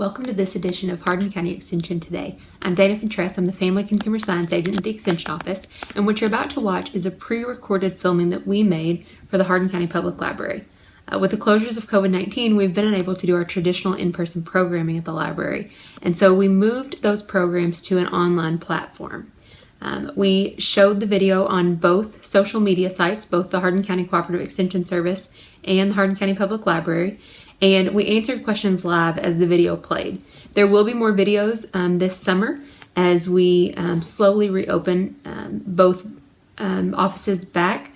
Welcome to this edition of Hardin County Extension Today. I'm Dayna Fentress. I'm the Family Consumer Science Agent at the Extension Office, and what you're about to watch is a pre-recorded filming that we made for the Hardin County Public Library. With the closures of COVID-19, we've been unable to do our traditional in-person programming at the library, and so we moved those programs to an online platform. We showed the video on both social media sites, both the Hardin County Cooperative Extension Service and the Hardin County Public Library, and we answered questions live as the video played. There will be more videos this summer as we slowly reopen both offices back,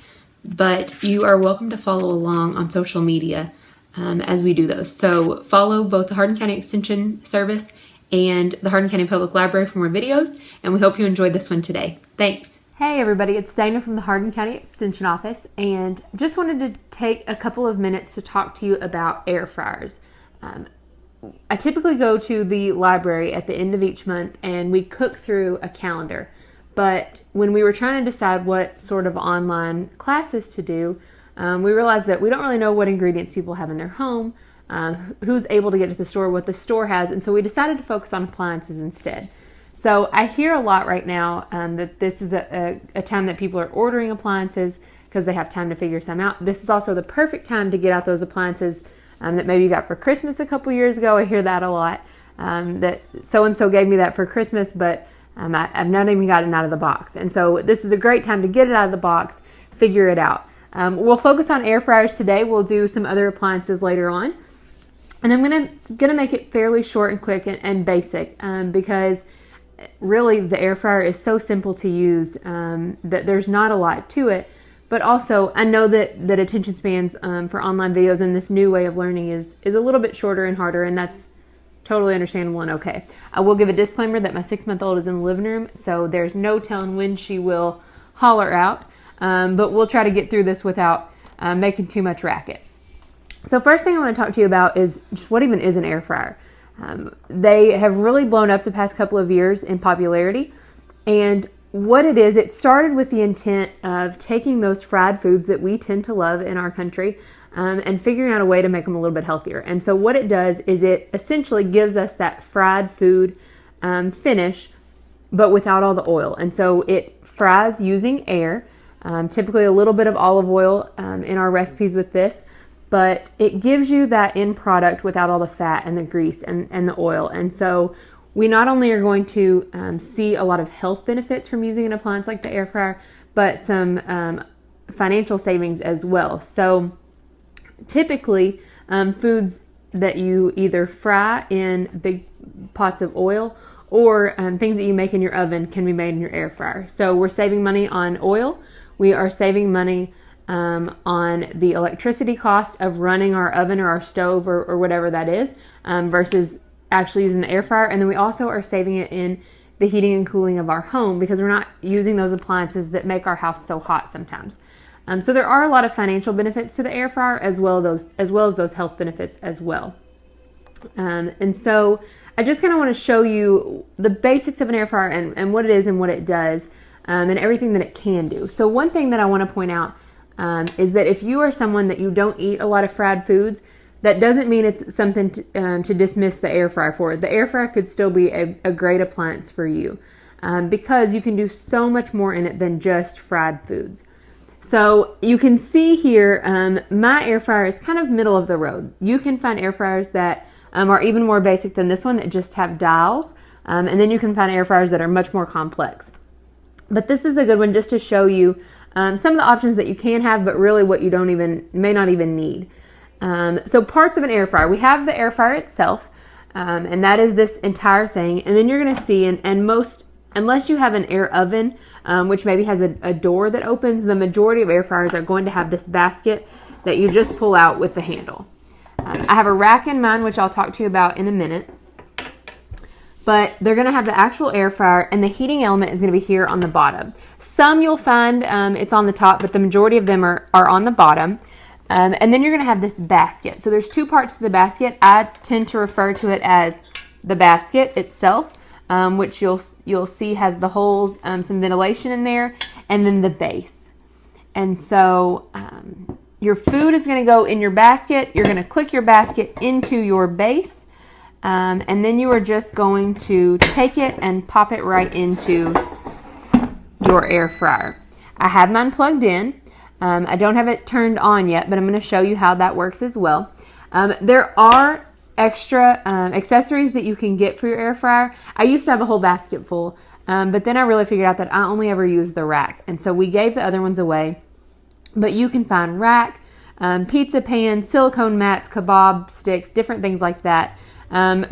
but you are welcome to follow along on social media as we do those. So follow both the Hardin County Extension Service and the Hardin County Public Library for more videos, and we hope you enjoyed this one today. Thanks. Hey everybody, it's Dayna from the Hardin County Extension Office, and just wanted to take a couple of minutes to talk to you about air fryers. I typically go to the library at the end of each month and we cook through a calendar, but when we were trying to decide what sort of online classes to do, we realized that we don't really know what ingredients people have in their home, who's able to get to the store, what the store has, and so we decided to focus on appliances instead. So I hear a lot right now that this is a time that people are ordering appliances because they have time to figure some out. This is also the perfect time to get out those appliances that maybe you got for Christmas a couple years ago. I hear that a lot, that so-and-so gave me that for Christmas, but I've not even gotten it out of the box. And so this is a great time to get it out of the box, figure it out. We'll focus on air fryers today. We'll do some other appliances later on. And I'm gonna make it fairly short and quick and basic because really the air fryer is so simple to use that there's not a lot to it. But also I know that attention spans for online videos and this new way of learning is a little bit shorter and harder, and that's totally understandable and okay. I will give a disclaimer that my 6-month-old is in the living room, so there's no telling when she will holler out, but we'll try to get through this without making too much racket. So first thing I want to talk to you about is just what even is an air fryer. They have really blown up the past couple of years in popularity, and what it is, it started with the intent of taking those fried foods that we tend to love in our country and figuring out a way to make them a little bit healthier. And so what it does is it essentially gives us that fried food finish, but without all the oil. And so it fries using air, typically a little bit of olive oil in our recipes with this, but it gives you that end product without all the fat and the grease and the oil. And so we not only are going to see a lot of health benefits from using an appliance like the air fryer, but some financial savings as well. So typically foods that you either fry in big pots of oil or things that you make in your oven can be made in your air fryer. So we're saving money on oil. We are saving money on the electricity cost of running our oven or our stove or whatever that is versus actually using the air fryer. And then we also are saving it in the heating and cooling of our home because we're not using those appliances that make our house so hot sometimes. So there are a lot of financial benefits to the air fryer as well as those health benefits as well. And so I just kind of want to show you the basics of an air fryer and what it is and what it does and everything that it can do. So one thing that I want to point out is that if you are someone that you don't eat a lot of fried foods, that doesn't mean it's something to dismiss the air fryer for. The air fryer could still be a great appliance for you because you can do so much more in it than just fried foods. So you can see here, my air fryer is kind of middle of the road. You can find air fryers that are even more basic than this one that just have dials, and then you can find air fryers that are much more complex. But this is a good one just to show you some of the options that you can have, but really what you may not even need. So parts of an air fryer, we have the air fryer itself, and that is this entire thing. And then you're going to see, and most, unless you have an air oven, which maybe has a door that opens, the majority of air fryers are going to have this basket that you just pull out with the handle. I have a rack in mine, which I'll talk to you about in a minute. But they're going to have the actual air fryer, and the heating element is going to be here on the bottom. Some you'll find it's on the top, but the majority of them are on the bottom. And then you're going to have this basket. So there's two parts to the basket. I tend to refer to it as the basket itself, which you'll see has the holes, some ventilation in there, and then the base. And so your food is going to go in your basket. You're going to click your basket into your base. And then you are just going to take it and pop it right into your air fryer. I have mine plugged in. I don't have it turned on yet, but I'm going to show you how that works as well. There are extra accessories that you can get for your air fryer. I used to have a whole basket full, but then I really figured out that I only ever use the rack, and so we gave the other ones away. But you can find rack, pizza pans, silicone mats, kebab sticks, different things like that.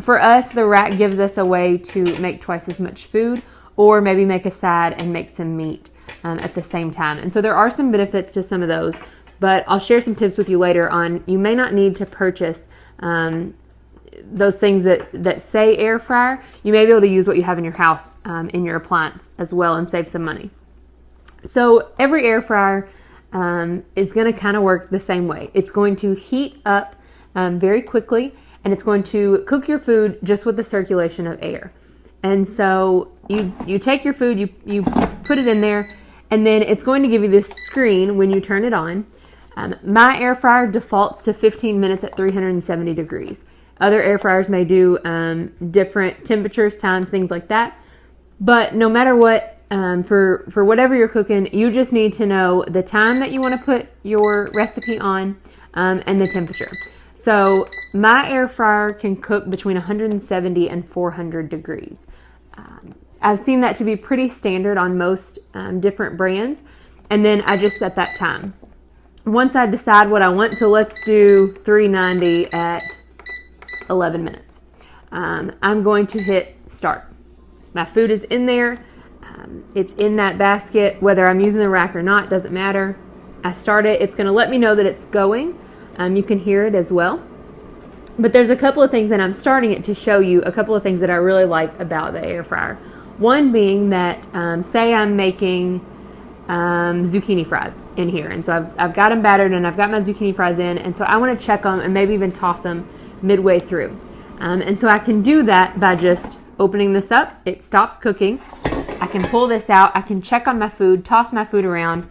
For us, the rack gives us a way to make twice as much food, or maybe make a side and make some meat at the same time. And so there are some benefits to some of those, but I'll share some tips with you later on. You may not need to purchase those things that say air fryer. You may be able to use what you have in your house in your appliance as well and save some money. So every air fryer is going to kind of work the same way. It's going to heat up very quickly, and it's going to cook your food just with the circulation of air. And so you take your food, you put it in there, and then it's going to give you this screen when you turn it on. My air fryer defaults to 15 minutes at 370 degrees. Other air fryers may do different temperatures, times, things like that. But no matter what, for whatever you're cooking, you just need to know the time that you want to put your recipe on and the temperature. So my air fryer can cook between 170 and 400 degrees. I've seen that to be pretty standard on most different brands. And then I just set that time. Once I decide what I want, so let's do 390 at 11 minutes. I'm going to hit start. My food is in there. It's in that basket. Whether I'm using the rack or not, doesn't matter. I start it. It's going to let me know that it's going. You can hear it as well. But there's a couple of things that I'm starting it to show you, a couple of things that I really like about the air fryer. One being that, say I'm making zucchini fries in here. And so I've got them battered and I've got my zucchini fries in. And so I want to check them and maybe even toss them midway through. And so I can do that by just opening this up. It stops cooking. I can pull this out. I can check on my food, toss my food around,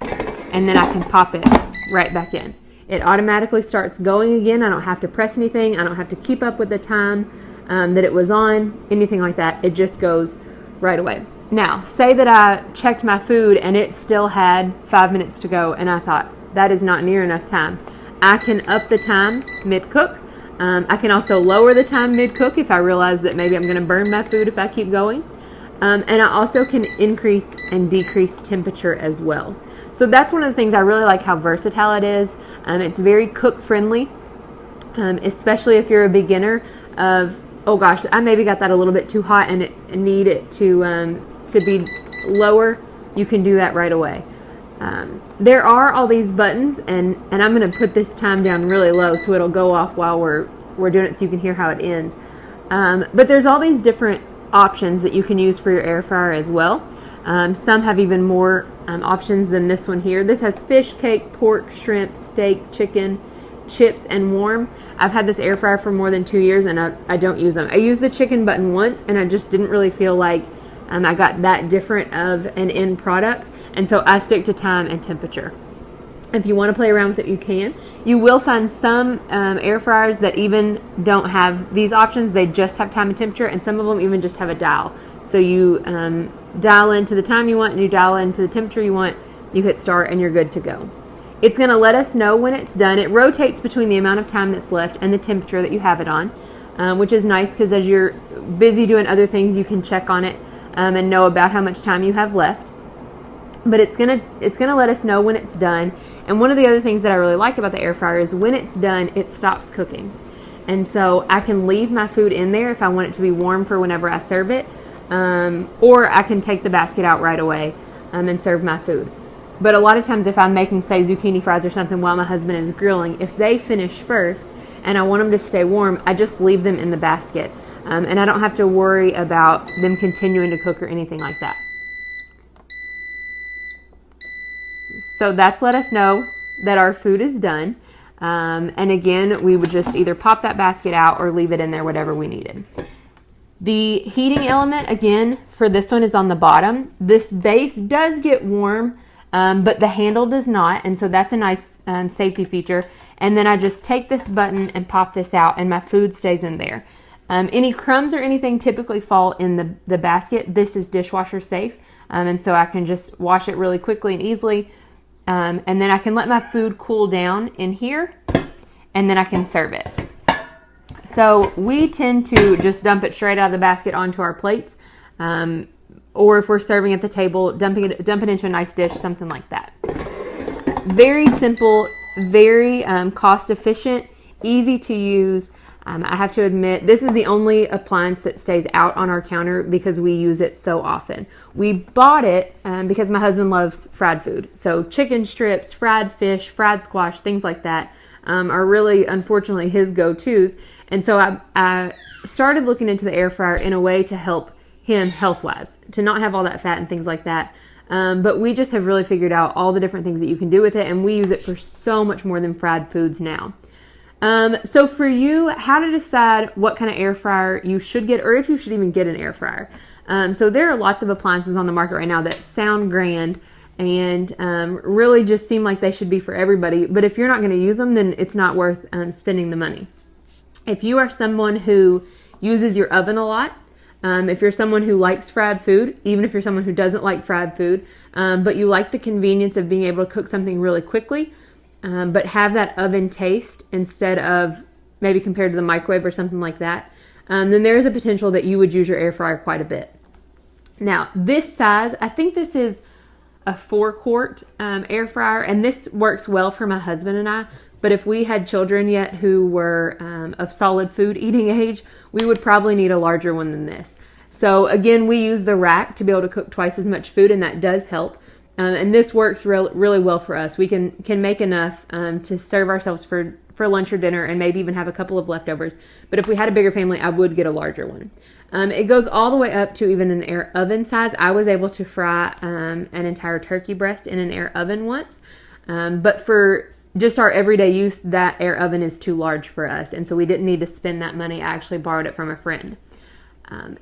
and then I can pop it right back in. It automatically starts going again. I don't have to press anything. I don't have to keep up with the time that it was on, anything like that. It just goes right away. Now, say that I checked my food and it still had 5 minutes to go, and I thought, that is not near enough time. I can up the time mid-cook. I can also lower the time mid-cook if I realize that maybe I'm going to burn my food if I keep going. And I also can increase and decrease temperature as well. So that's one of the things I really like, how versatile it is. It's very cook-friendly, especially if you're a beginner of, oh gosh, I maybe got that a little bit too hot and need it to be lower. You can do that right away. There are all these buttons, and I'm going to put this time down really low so it'll go off while we're doing it so you can hear how it ends. But there's all these different options that you can use for your air fryer as well. Some have even more options than this one here. This has fish, cake, pork, shrimp, steak, chicken, chips, and warm. I've had this air fryer for more than 2 years and I don't use them. I used the chicken button once and I just didn't really feel like I got that different of an end product, and so I stick to time and temperature. If you want to play around with it, you can. You will find some air fryers that even don't have these options. They just have time and temperature, and some of them even just have a dial. So you dial into the time you want and you dial into the temperature you want, you hit start, and you're good to go. It's going to let us know when it's done. It rotates between the amount of time that's left and the temperature that you have it on, which is nice because as you're busy doing other things, you can check on it and know about how much time you have left. But it's gonna let us know when it's done. And one of the other things that I really like about the air fryer is when it's done, it stops cooking. And so I can leave my food in there if I want it to be warm for whenever I serve it, or I can take the basket out right away and serve my food. But a lot of times if I'm making, say, zucchini fries or something while my husband is grilling, if they finish first and I want them to stay warm, I just leave them in the basket. And I don't have to worry about them continuing to cook or anything like that. So that's let us know that our food is done. And again, we would just either pop that basket out or leave it in there, whatever we needed. The heating element, again, for this one is on the bottom. This base does get warm, but the handle does not. And so that's a nice safety feature. And then I just take this button and pop this out and my food stays in there. Any crumbs or anything typically fall in the basket. This is dishwasher safe, and so I can just wash it really quickly and easily, and then I can let my food cool down in here, and then I can serve it. So we tend to just dump it straight out of the basket onto our plates, or if we're serving at the table, dump it into a nice dish, something like that. Very simple, very cost efficient, easy to use. I have to admit, this is the only appliance that stays out on our counter because we use it so often. We bought it because my husband loves fried food. So chicken strips, fried fish, fried squash, things like that are really, unfortunately, his go-tos. And so I started looking into the air fryer in a way to help him health-wise, to not have all that fat and things like that. But we just have really figured out all the different things that you can do with it, and we use it for so much more than fried foods now. So for you, how to decide what kind of air fryer you should get, or if you should even get an air fryer. So there are lots of appliances on the market right now that sound grand and really just seem like they should be for everybody. But if you're not going to use them, then it's not worth spending the money. If you are someone who uses your oven a lot, if you're someone who likes fried food, even if you're someone who doesn't like fried food, but you like the convenience of being able to cook something really quickly, but have that oven taste instead of maybe compared to the microwave or something like that, then there is a potential that you would use your air fryer quite a bit. Now, this size, I think this is a 4-quart air fryer, and this works well for my husband and I. But if we had children yet who were of solid food eating age, we would probably need a larger one than this. So again, we use the rack to be able to cook twice as much food, and that does help. And this works really well for us. We can make enough to serve ourselves for lunch or dinner, and maybe even have a couple of leftovers. But if we had a bigger family, I would get a larger one. It goes all the way up to even an air oven size. I was able to fry an entire turkey breast in an air oven once. But for just our everyday use, that air oven is too large for us. And so we didn't need to spend that money. I actually borrowed it from a friend.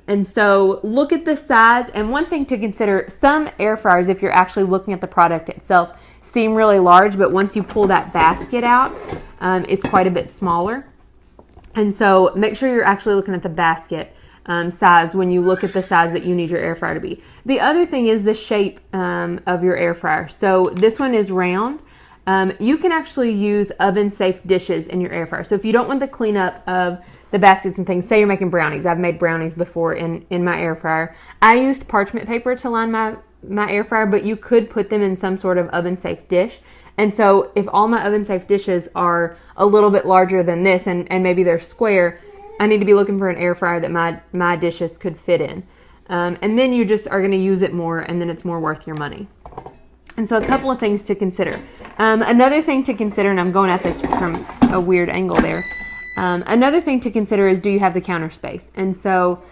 And so look at the size. And one thing to consider, some air fryers, if you're actually looking at the product itself, seem really large, but once you pull that basket out, it's quite a bit smaller. And so make sure you're actually looking at the basket size when you look at the size that you need your air fryer to be. The other thing is the shape of your air fryer. So this one is round. You can actually use oven-safe dishes in your air fryer. So if you don't want the cleanup of the baskets and things, say you're making brownies. I've made brownies before in my air fryer. I used parchment paper to line my air fryer, but you could put them in some sort of oven-safe dish. And so if all my oven-safe dishes are a little bit larger than this, and maybe they're square, I need to be looking for an air fryer that my dishes could fit in. And then you just are going to use it more, and then it's more worth your money. And so a couple of things to consider. Another thing to consider, and I'm going at this from a weird angle there. Another thing to consider is, do you have the counter space? And so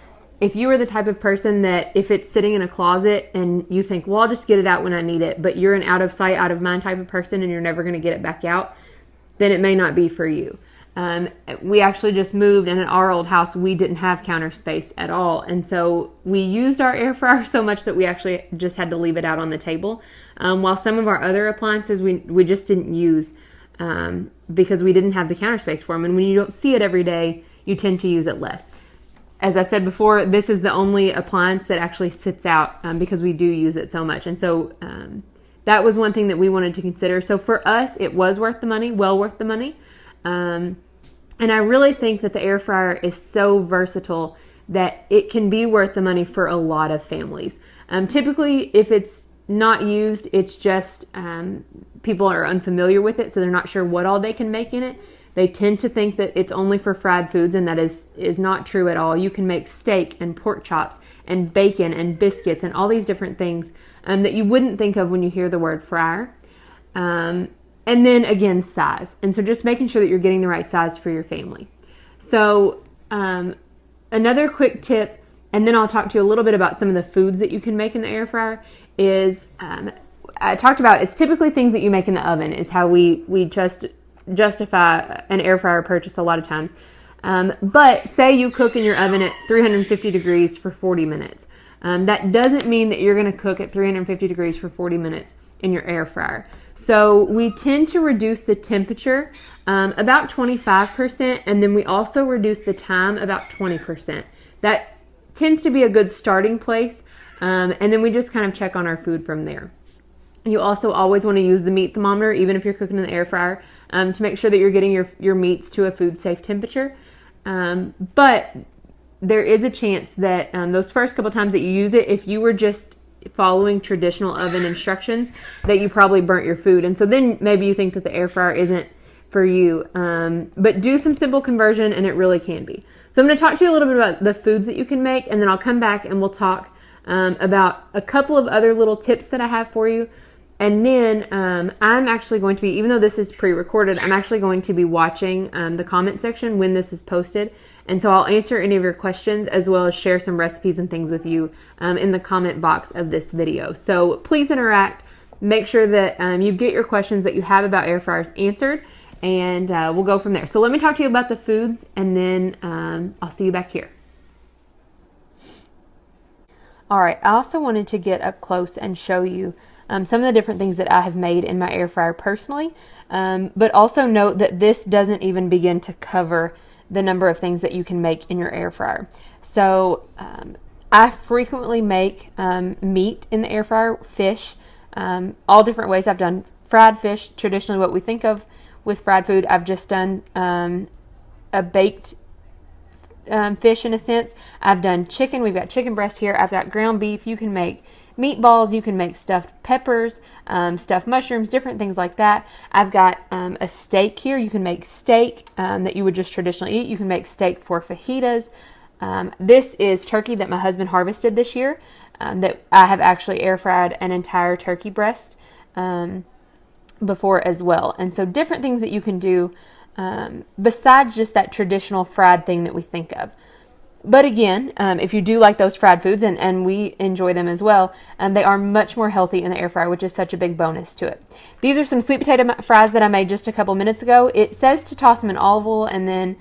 if you are the type of person that if it's sitting in a closet and you think, well, I'll just get it out when I need it, but you're an out of sight, out of mind type of person and you're never going to get it back out, then it may not be for you. We actually just moved, and at our old house, we didn't have counter space at all. And so we used our air fryer so much that we actually just had to leave it out on the table. While some of our other appliances, we just didn't use because we didn't have the counter space for them. And when you don't see it every day, you tend to use it less. As I said before, this is the only appliance that actually sits out because we do use it so much. And so that was one thing that we wanted to consider. So for us, it was worth the money, well worth the money. And I really think that the air fryer is so versatile that it can be worth the money for a lot of families. Typically, if it's not used, it's just people are unfamiliar with it, so they're not sure what all they can make in it. They tend to think that it's only for fried foods, and that is not true at all. You can make steak and pork chops and bacon and biscuits and all these different things that you wouldn't think of when you hear the word fryer. And then again, size. And so just making sure that you're getting the right size for your family. So another quick tip, and then I'll talk to you a little bit about some of the foods that you can make in the air fryer, is I talked about it's typically things that you make in the oven is how we just justify an air fryer purchase a lot of times. But say you cook in your oven at 350 degrees for 40 minutes. That doesn't mean that you're going to cook at 350 degrees for 40 minutes in your air fryer. So we tend to reduce the temperature about 25%, and then we also reduce the time about 20%. That tends to be a good starting place, and then we just kind of check on our food from there. You also always want to use the meat thermometer, even if you're cooking in the air fryer, to make sure that you're getting your meats to a food safe temperature. But there is a chance that those first couple times that you use it, if you were just following traditional oven instructions, that you probably burnt your food. And so then maybe you think that the air fryer isn't for you. But do some simple conversion and it really can be. So I'm going to talk to you a little bit about the foods that you can make, and then I'll come back and we'll talk about a couple of other little tips that I have for you. And then I'm actually going to be, even though this is pre-recorded, I'm actually going to be watching the comment section when this is posted. And so I'll answer any of your questions as well as share some recipes and things with you in the comment box of this video. So please interact. Make sure that you get your questions that you have about air fryers answered, and we'll go from there. So let me talk to you about the foods, and then I'll see you back here. All right, I also wanted to get up close and show you some of the different things that I have made in my air fryer personally, but also note that this doesn't even begin to cover the number of things that you can make in your air fryer. So I frequently make meat in the air fryer, fish, all different ways. I've done fried fish, traditionally what we think of with fried food. I've just done a baked fish in a sense. I've done chicken. We've got chicken breast here. I've got ground beef. You can make meatballs, you can make stuffed peppers, stuffed mushrooms, different things like that. I've got a steak here. You can make steak that you would just traditionally eat. You can make steak for fajitas. This is turkey that my husband harvested this year that I have actually air fried an entire turkey breast before as well. And so different things that you can do besides just that traditional fried thing that we think of. But again, if you do like those fried foods, and we enjoy them as well, they are much more healthy in the air fryer, which is such a big bonus to it. These are some sweet potato fries that I made just a couple minutes ago. It says to toss them in olive oil and then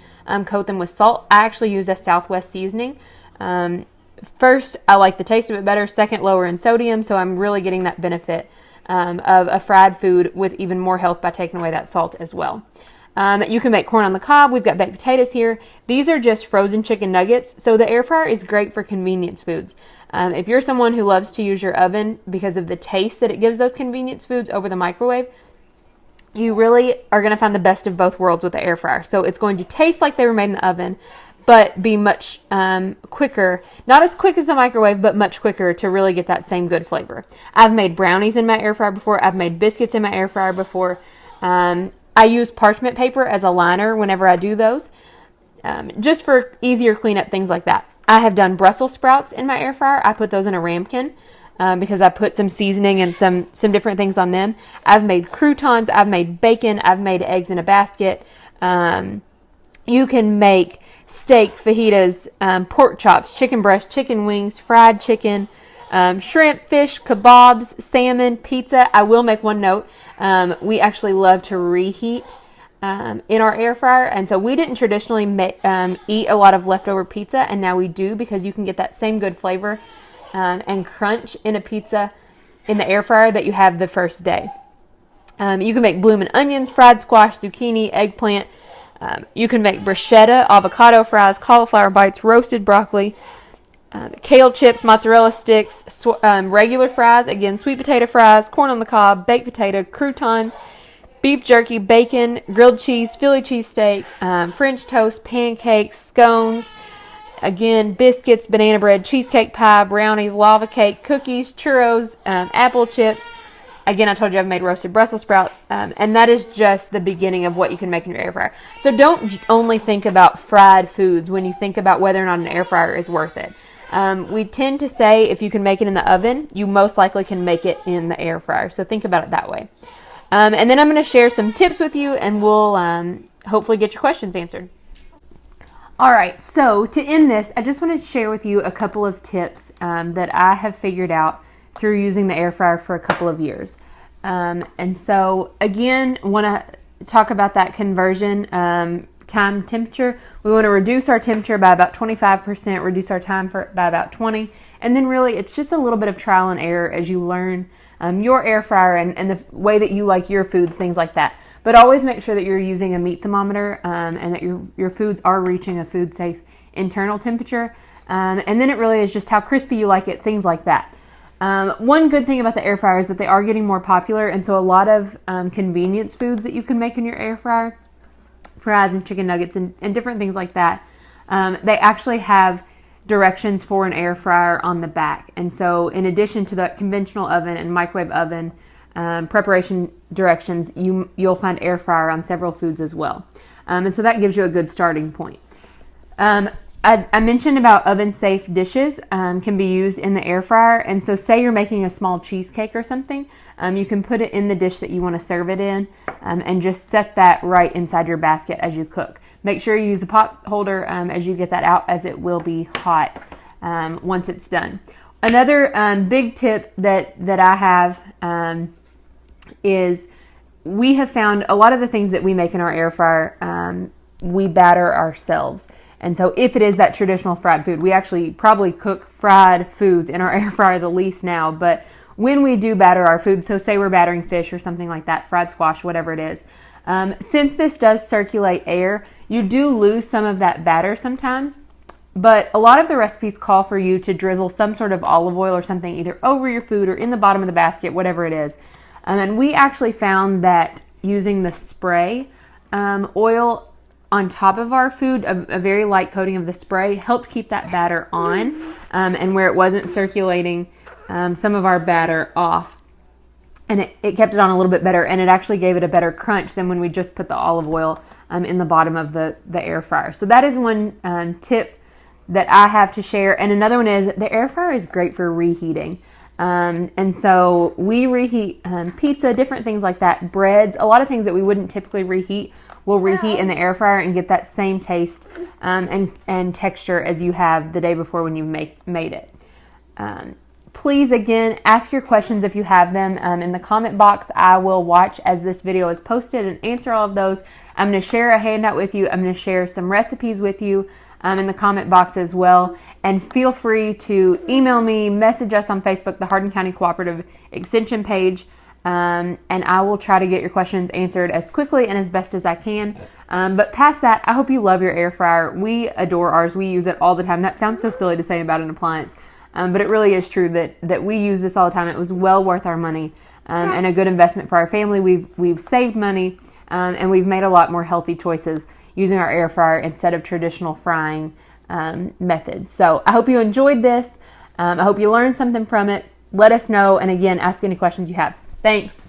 coat them with salt. I actually used a Southwest seasoning. First, I like the taste of it better. Second, lower in sodium, so I'm really getting that benefit of a fried food with even more health by taking away that salt as well. You can make corn on the cob. We've got baked potatoes here. These are just frozen chicken nuggets. So the air fryer is great for convenience foods. If you're someone who loves to use your oven because of the taste that it gives those convenience foods over the microwave, you really are going to find the best of both worlds with the air fryer. So it's going to taste like they were made in the oven, but be much quicker. Not as quick as the microwave, but much quicker to really get that same good flavor. I've made brownies in my air fryer before. I've made biscuits in my air fryer before. I use parchment paper as a liner whenever I do those, just for easier cleanup, things like that. I have done Brussels sprouts in my air fryer. I put those in a ramekin because I put some seasoning and some different things on them. I've made croutons. I've made bacon. I've made eggs in a basket. You can make steak, fajitas, pork chops, chicken breast, chicken wings, fried chicken, shrimp, fish, kebabs, salmon, pizza. I will make one note. We actually love to reheat in our air fryer, and so we didn't traditionally eat a lot of leftover pizza, and now we do because you can get that same good flavor and crunch in a pizza in the air fryer that you have the first day. You can make blooming onions, fried squash, zucchini, eggplant. You can make bruschetta, avocado fries, cauliflower bites, roasted broccoli, kale chips, mozzarella sticks, regular fries, again, sweet potato fries, corn on the cob, baked potato, croutons, beef jerky, bacon, grilled cheese, Philly cheesesteak, French toast, pancakes, scones, again, biscuits, banana bread, cheesecake pie, brownies, lava cake, cookies, churros, apple chips. Again, I told you I've made roasted Brussels sprouts, and that is just the beginning of what you can make in your air fryer. So don't only think about fried foods when you think about whether or not an air fryer is worth it. We tend to say if you can make it in the oven, you most likely can make it in the air fryer. So think about it that way. And then I'm going to share some tips with you, and we'll hopefully get your questions answered. All right, so to end this, I just want to share with you a couple of tips that I have figured out through using the air fryer for a couple of years. And so again, want to talk about that conversion time temperature. We want to reduce our temperature by about 25%, reduce our time by about 20%, and then really it's just a little bit of trial and error as you learn your air fryer and the way that you like your foods, things like that. But always make sure that you're using a meat thermometer and that your foods are reaching a food safe internal temperature. And then it really is just how crispy you like it, things like that. One good thing about the air fryer is that they are getting more popular, and so a lot of convenience foods that you can make in your air fryer, fries and chicken nuggets and different things like that, they actually have directions for an air fryer on the back. And so in addition to the conventional oven and microwave oven preparation directions, you'll find air fryer on several foods as well. And so that gives you a good starting point. I mentioned about oven-safe dishes can be used in the air fryer. And so say you're making a small cheesecake or something, you can put it in the dish that you want to serve it in and just set that right inside your basket as you cook. Make sure you use a pot holder as you get that out, as it will be hot once it's done. Another big tip that I have is we have found a lot of the things that we make in our air fryer, we batter ourselves. And so if it is that traditional fried food, we actually probably cook fried foods in our air fryer the least now. But when we do batter our food, so say we're battering fish or something like that, fried squash, whatever it is, since this does circulate air, you do lose some of that batter sometimes. But a lot of the recipes call for you to drizzle some sort of olive oil or something either over your food or in the bottom of the basket, whatever it is. And we actually found that using the spray oil on top of our food, a very light coating of the spray, helped keep that batter on, and where it wasn't circulating some of our batter off. And it kept it on a little bit better, and it actually gave it a better crunch than when we just put the olive oil in the bottom of the air fryer. So that is one tip that I have to share. And another one is the air fryer is great for reheating. And so we reheat pizza, different things like that, breads, a lot of things that we wouldn't typically reheat. We'll reheat in the air fryer and get that same taste and texture as you have the day before when you made it. Please, again, ask your questions if you have them in the comment box. I will watch as this video is posted and answer all of those. I'm going to share a handout with you. I'm going to share some recipes with you in the comment box as well. And feel free to email me, message us on Facebook, the Hardin County Cooperative Extension page. And I will try to get your questions answered as quickly and as best as I can. But past that, I hope you love your air fryer. We adore ours. We use it all the time. That sounds so silly to say about an appliance, but it really is true that we use this all the time. It was well worth our money and a good investment for our family. We've saved money and we've made a lot more healthy choices using our air fryer instead of traditional frying methods. So I hope you enjoyed this. I hope you learned something from it. Let us know, and again, ask any questions you have. Thanks.